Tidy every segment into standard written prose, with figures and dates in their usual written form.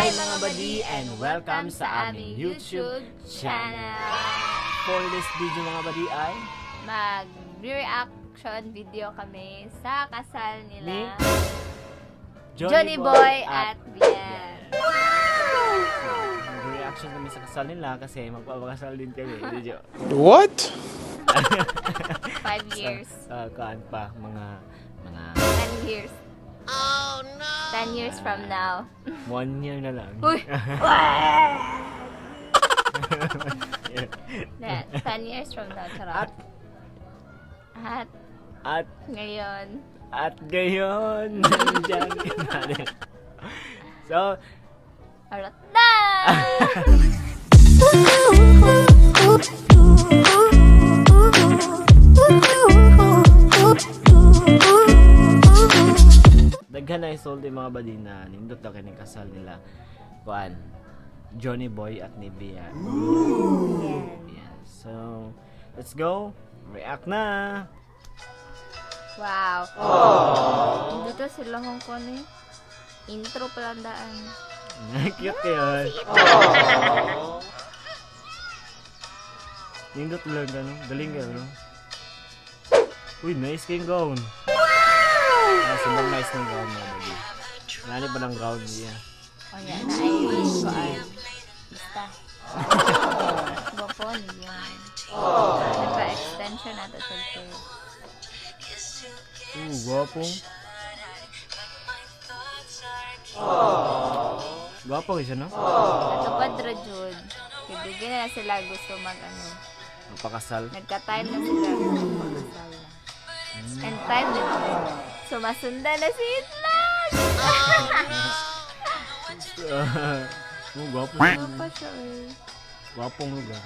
Hi mga buddy and welcome sa aming YouTube channel. For this video mga buddy ay mag-reaction video kami sa kasal ni nila Johnny Boy at Bian. Mag-reaction kami sa kasal nila kasi magpapakasal din kami. What? 5 years. Kaan pa, mga 10 years. Oh no! 10 years from now. 1 year na lang. Uy! 10 years from now, charot. At ngayon. Nandiyan ka natin. So, Alright na! daghan na isolde mga buddy na nindot daw kining kasal nila. Kuan, Johnny Boy at ni Bian. Yeah. So, let's go. React na. Wow. Dito sila kung kung intro palandaan. Cute kayo. Nindot lang ka, no? Galing ka, no? Uy, nice kayong gown. Sobrang nice ng gown mo, baby. Nani pa ng gown niya? O yan, na-i-wish ko ay basta. Guwapo niya. Nagpa-extension nato sa tail. Guwapo. Guwapo siya, no? Natupad ra jud. Kibigyan na sila gusto Magpakasal. nagka-time na sila magpakasal na. And time na jud. Sumasunda na si Itlag! Guwapo. Ano pa siya eh? Guwapong lugar.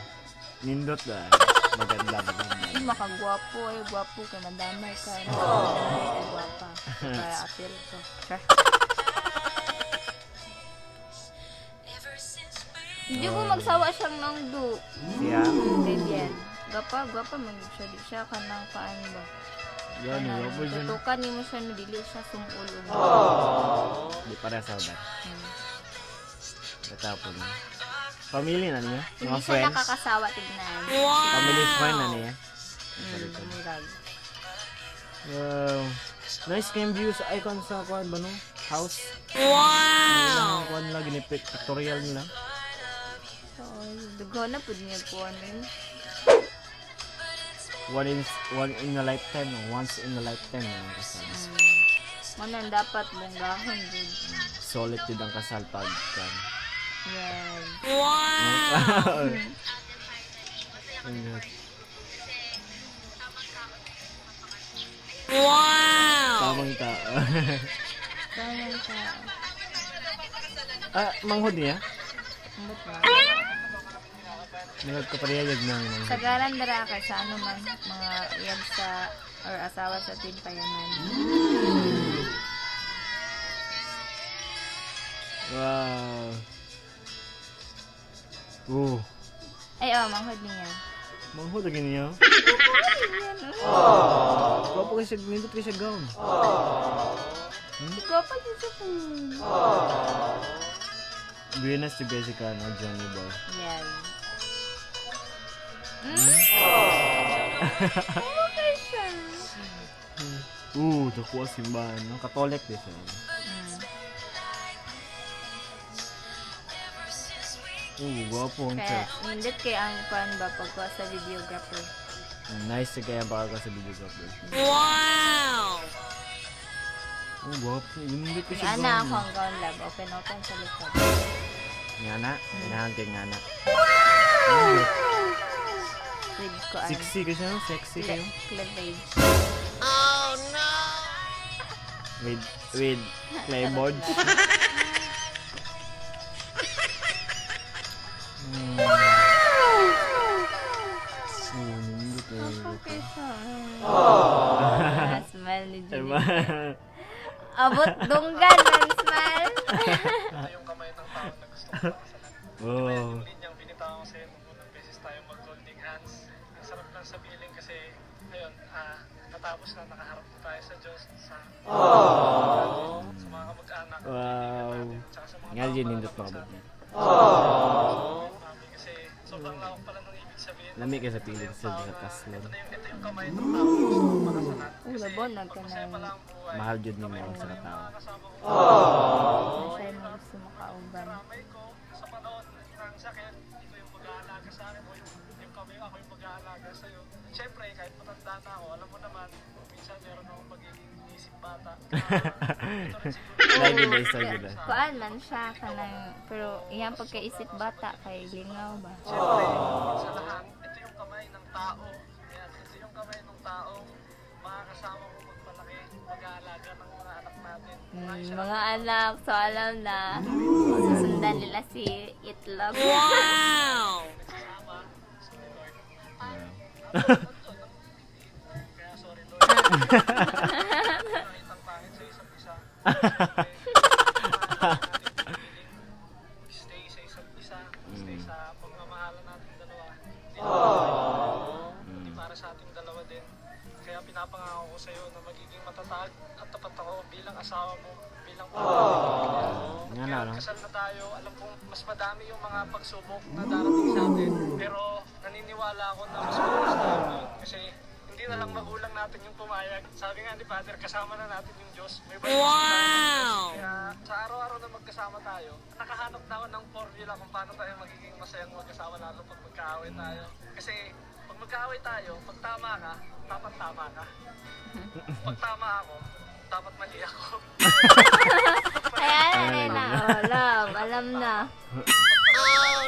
Nindot ba? Maganda. Ay, makagwapo eh. Gwapo ka. Madamay ka. Madamay ka. Gwapa. Kaya appeal ko. Sure. Hindi ko magsawa siyang nangdu. Siya? Ganyan. Gwapa mag-siya. Di siya ka ng paano ba? Yan, guwapo siya. Tutukan niyo mo siya no. Dili siya sumulong. Di para sa ubat. Katapon. Family na niya? Hindi Mga siya friends? nakakasawa tignan. Family friend na niya? Murag. Wow. Nice game view sa icon sa kuan ba no? House. Wow! Kuan lang ginipik pictorial nila. Oo, dugo na po niya po ano yun. One in a lifetime, once in a lifetime ang kasal. Manan dapat bunggahon din. Solid din ang kasal pag kan. Yan. Wow! Tamang tao. Kaya ka. Manghod niya? Ambot ba? Nagkapariyag ng Sagaran dara kay sa ano man mga iyag sa or asawa sa tinpayanan. Wow. Ay manghod niya. Manghod lagi niya. Gwapo kasi nindot kasi siya gown. Ikaw pa din sa phone. Buenas si Jessica na Johnny Boy. Yan. Dakuha simbahan. No? Katolik din siya. Gwapo ang Kaya church. nindot kay ang pan ba pagkuha sa videographer. Nice kaya baka ka sa videographer. Wow! Gwapo. Hindi ko Yung siya ana ako ang gown lab. Open sa likod. Ngana. Inahan kay ngana. With ko ano. Sexy ka siya. Sexy kayo. Cleavage. With playboard. Okay siya. Smile ni Julie. Abot dunggan man smile. Yung kamay ng tao na gusto ko makasalamat. Oh. Ulit niyang binitawan ko sa'yo nung unang beses tayo mag-holding hands. Ang sarap lang sa feeling kasi, ayun, natapos na nakaharap na tayo sa Diyos sa mga kamag-anak anak. Wow. Tsaka sa mga Nga tao dyan na nindot mga napagsabi. badin. Mami, kasi sobrang lawak pala ng ibig sabihin. Lami ka sa piling sa kaslon. Ito yung kamay ng tao na gusto kong pakasalan. Labonag ka Masaya na. pala ang buhay. Mahal jud ni mo sa katao. Kasama ko Siya mo gusto makauban. kamay ko sa panahon ng sakit. Ito yung mag-aalaga sa akin. O yung kamay ako yung mag-aalaga sa'yo. Siyempre, kahit matanda na ako, alam mo naman, minsan meron akong pagiging isip bata. Ito rin siguro. Lagi na isa gila. Kuan man siya kanang pero iyang pagkaisip bata kay lingaw ba. Siyempre, sa lahat, ito yung kamay ng tao. Ayan, ito yung kamay ng tao. Makakasama ko magpalaki, mag-aalaga ng mga anak natin. Mga anak, so alam na susundan nila si Itlog. Nagsasama, sorry Lord. Kaya sorry Lord. Nakitang pangit sa isa't isa. Stay sa isa't isa. Stay sa pagmamahalan natin dalawa. Hindi para sa ating dalawa din. Kaya pinapangako ko sa'yo na magiging matatag at tapat ako bilang asawa mo, bilang pamilya. Nga na, Kaya no? kasal na tayo, alam kong mas madami yung mga pagsubok na darating sa atin. Pero naniniwala ako na mas mabukas tayo ngayon. Kasi hindi na lang magulang natin yung pumayag. Sabi nga ni Father, kasama na natin yung Diyos. May wow! Kaya sa araw-araw na magkasama tayo, nakahanap na ako ng formula kung paano tayo magiging masayang magkasama lalo pag magkaaway tayo. Kasi pag magkaaway tayo, pag tama ka, dapat tama ka. Pag tama ako, dapat mali ako. Kaya na, oh, love, alam na.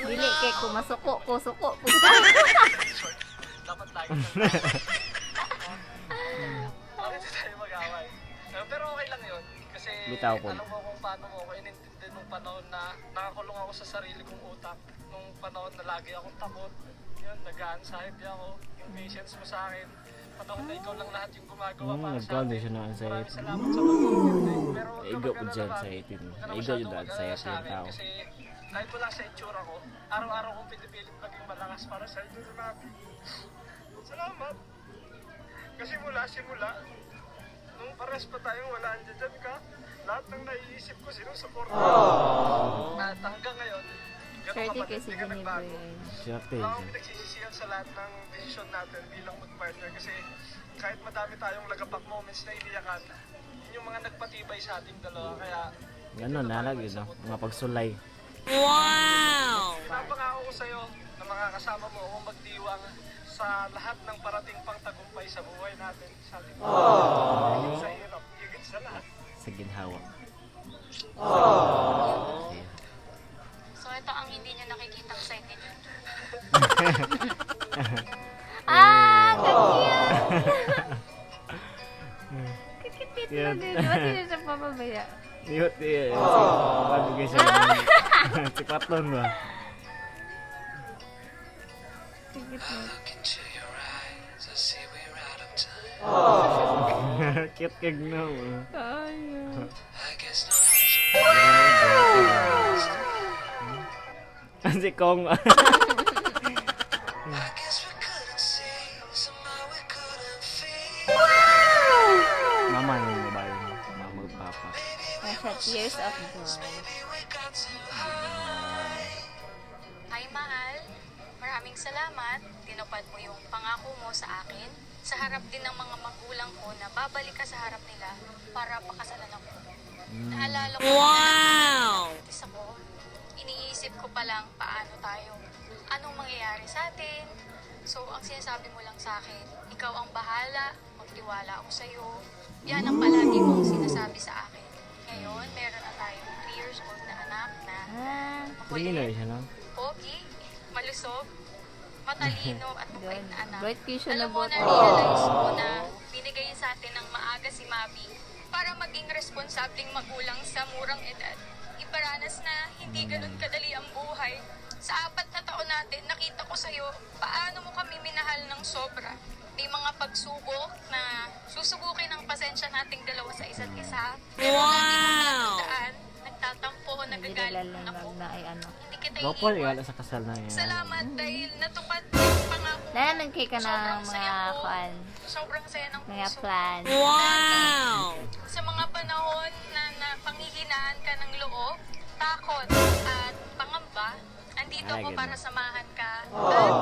Dili kay ko masuko ko suko puta. Dapat lagi bakit hindi tayo mag-away? Pero okay lang yun. Kasi Bitaw ko. alam ko kung paano mo ako inintindi nung panahon na nakakulong ako sa sarili kong utak. Nung panahon na lagi akong takot. Yun, nag-anxiety ako. Yung patience mo sa akin. Panahon na ikaw lang lahat yung gumagawa para sa nagkaon din akin. siya ng anxiety. Maraming salamat sa pag-iintindi. Pero Igo po dyan sa itin. Igo yun dahil sa itin yung tao. Kasi kahit wala sa itsura ko, araw-araw kong pinipilit maging malakas para sa ito natin. Salamat. Kasi mula simula, nung pares pa tayong wala andyan ka, lahat ng naiisip ko sinusuporta. At hanggang ngayon, ganun Swerte kay kapatid, si di ka nagbago. Jennifer. Swerte Wala yun. akong pinagsisisihan sa lahat ng desisyon natin bilang mag-partner kasi kahit madami tayong lagapak moments na iniyakan, yun yung mga nagpatibay sa ating dalawa. Kaya Ganon na lagi, no? Mga pagsulay. pinapangako ko sa'yo na makakasama mo akong magdiwang sa lahat ng parating pang tagumpay sa buhay natin sa ating higit sa hirap, higit sa lahat. Sa ginhawa. So ito ang hindi nyo nakikitang side nito. Ah, kakiyat! Kakit na din. Ba't hindi siya papabaya? Iyot eh. Pabigay siya ng si Patlon ba? Kakit na. Cute kag no. Ayun. Si Kong. Mama ng babae mo. Mama magpapa. Nasa Tears of Joy. Hi, mahal. Maraming salamat. Tinupad mo yung pangako mo sa akin. Sa harap din ng mga magulang ko na babalik ka sa harap nila para pakasalan ako. Naalala ko na ako. Iniisip ko pa lang paano tayo. Anong mangyayari sa atin. So, ang sinasabi mo lang sa akin, ikaw ang bahala, magtiwala ako sa'yo. Yan ang palagi mong sinasabi sa akin. Ngayon, meron na tayong 3 years old na anak na Ah, Trina siya no? pogi, malusog, matalino at mabait na anak. bright vision Alam na mo, bot. na-realize ko na binigay sa atin ng maaga si Mabi para maging responsabling magulang sa murang edad. Iparanas na hindi ganun kadali ang buhay. Sa 4 na taon natin, nakita ko sa'yo paano mo kami minahal ng sobra. May mga pagsubok na susubukin ang pasensya nating dalawa sa isa't isa. Pero lagi mong tatandaan, nagtatampo, nagagalit Nagdadala ako. na ay ano. Hindi kita Gwapo iniwan. wala sa kasal na yan. Salamat dahil natupad mo yung pangako. Nalaman kay ka ng Sobrang saya mga ko. kuan, Sobrang saya ng mga puso. plan. Sa mga panahon na panghihinaan ka ng loob, takot, at pangamba, andito Ay, ako ganun. para samahan ka at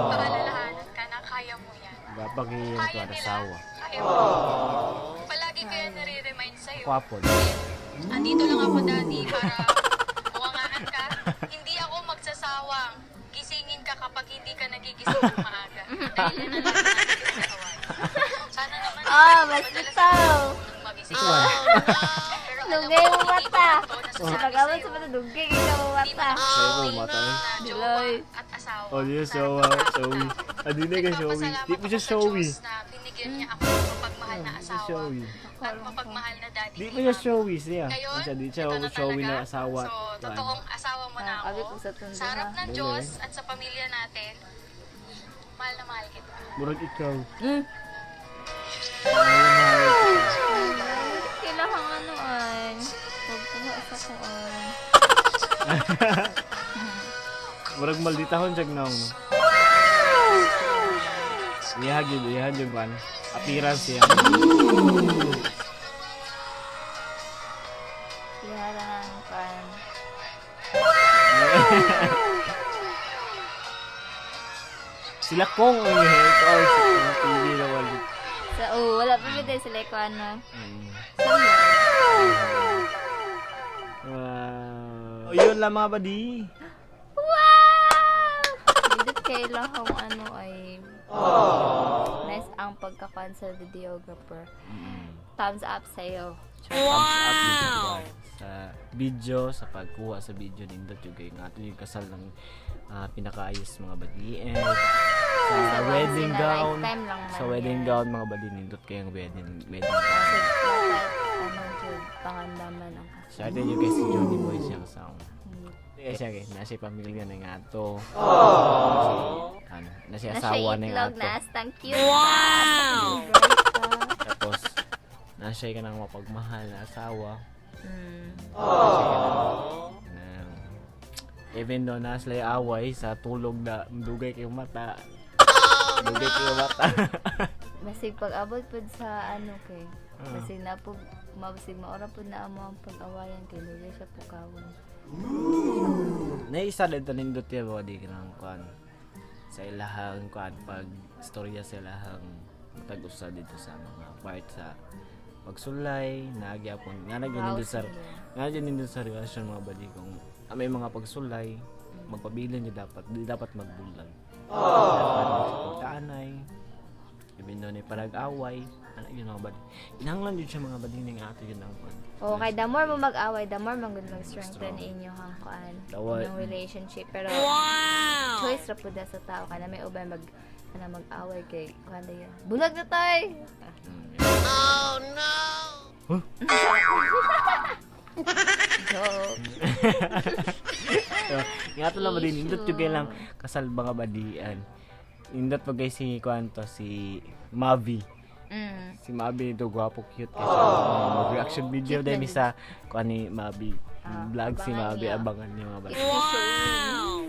paalalahanan ka na kaya mo yan. Papagiging ko Kaya ang nila, asawa. kaya mo. Palagi ko yan nare-remind sa'yo. Kwapo. Andito lang ako, Daddy, para buwangaan ka. Hindi ako magsasawang gisingin ka kapag hindi ka nagigising ng maaga. Dahil yan ang lagi natin sa kawan. Sana naman mas madalas bitaw. nang magising. Ito ba? Pero alam Dugay ko, mo hindi mata. ko ito nasasabi Pagkaman sa'yo. sa mata, dugay ka mo Hindi mata. mo Sa'yo, nakakawin mata, eh. na jowa Diloy. at asawa. Oh, yes, Sana showy. pagkakataon. Showy. Adi na ka, showy. Nagpapasalamat Di mo siya ako sa showy. Diyos na binigyan niya ako ng mapagmahal na asawa Showy. at mapagmahal na daddy. Di mo siya showy siya. Ngayon, Di siya ito na showy talaga. na asawa. So, totoong asawa mo na Abi ako. ko sa tundo, Sa harap ha? ng Diyos at sa pamilya natin, mahal na mahal kita. Murag ikaw. Kailangan ano ay. Pagkuha sa kuan. Murag malditahon siya na. Ihagid yung kan. Appearance siya. Ihara ng kuan. Sila kong ang ikaw sa TV na wali. Wala pa ba sila ko ano. Wow. Yun lang mga badi. Wow! Hindi kailangan ano ay nice ang pagkakuan sa videographer. Thumbs up sa'yo. Thumbs up yun sa video, sa pagkuha sa video nindot yung kayo nga yung kasal ng pinakaayos mga badi. And sa wedding gown, lifetime lang man sa wedding yan. gown mga badi nindot kayo ang wedding gown. Kasi dapat ano jud pangandaman ang kasal. Siya din yung kay si Johnny Boy siyang sound. Kaya siya kay nasa pamilya na nga to. Nasa asawa na nga itlog to. na astang cute. Wow! Tapos nasa ka nang mapagmahal na asawa. Even though nasa lay away sa tulog na dugay kayong mata. Dugay kayong mata. Basig pag-abot pud sa ano kay. Basig na pud mabasig maora pud na amo ang pag-awayan kay dugay sa pukawon. Naisa din to nindot ya body kanang kuan. Sa ilahang kuan pag storya sa ilahang matag-usa dito sa mga part sa pagsulay, nagyapon nga naging sa relasyon mga badi kung may mga pagsulay, magpabilin niyo dapat, di dapat magbulag. Dapat magpagkaanay, even doon ay panag-away, ano yun mga badi. Inanglan yun siya mga badi ng ato yun ang kuan. O kay the more mo mag-away, the more man gud mag-strengthen inyo hang kuan, Dawat. inyong relationship. Pero choice ra pud sa tao kana may ubay mag-away kay kuan dayon. Bulag na tay. Joke. So, nga ito lang ba din, indot yung kailang kasal mga badian. Indot pa guys si Kwanto, si Mavi. Si Mavi nito, gwapo, cute kasi mag-reaction video Cute din na sa kuan ni Mavi. Vlog si abangan Mavi, niyo. abangan niyo mga badi.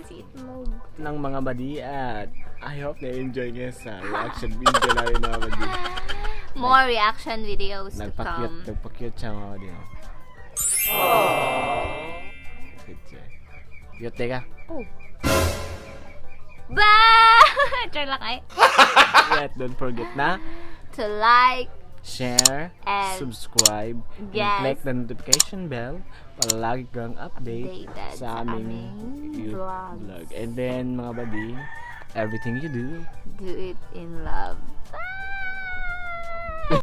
Si Itlog. Ng mga badian. I hope na enjoy niyo sa reaction video namin mga badi. More reaction videos to come. Nagpa-cute siya mga badi. Cute siya. Cute, teka. Bye! Try lang ay. Yet, don't forget na To like, share, and subscribe, yes, and click the notification bell para lagi kang update updated sa aming vlogs. vlog. And then, mga badi, everything you do, Do it in love.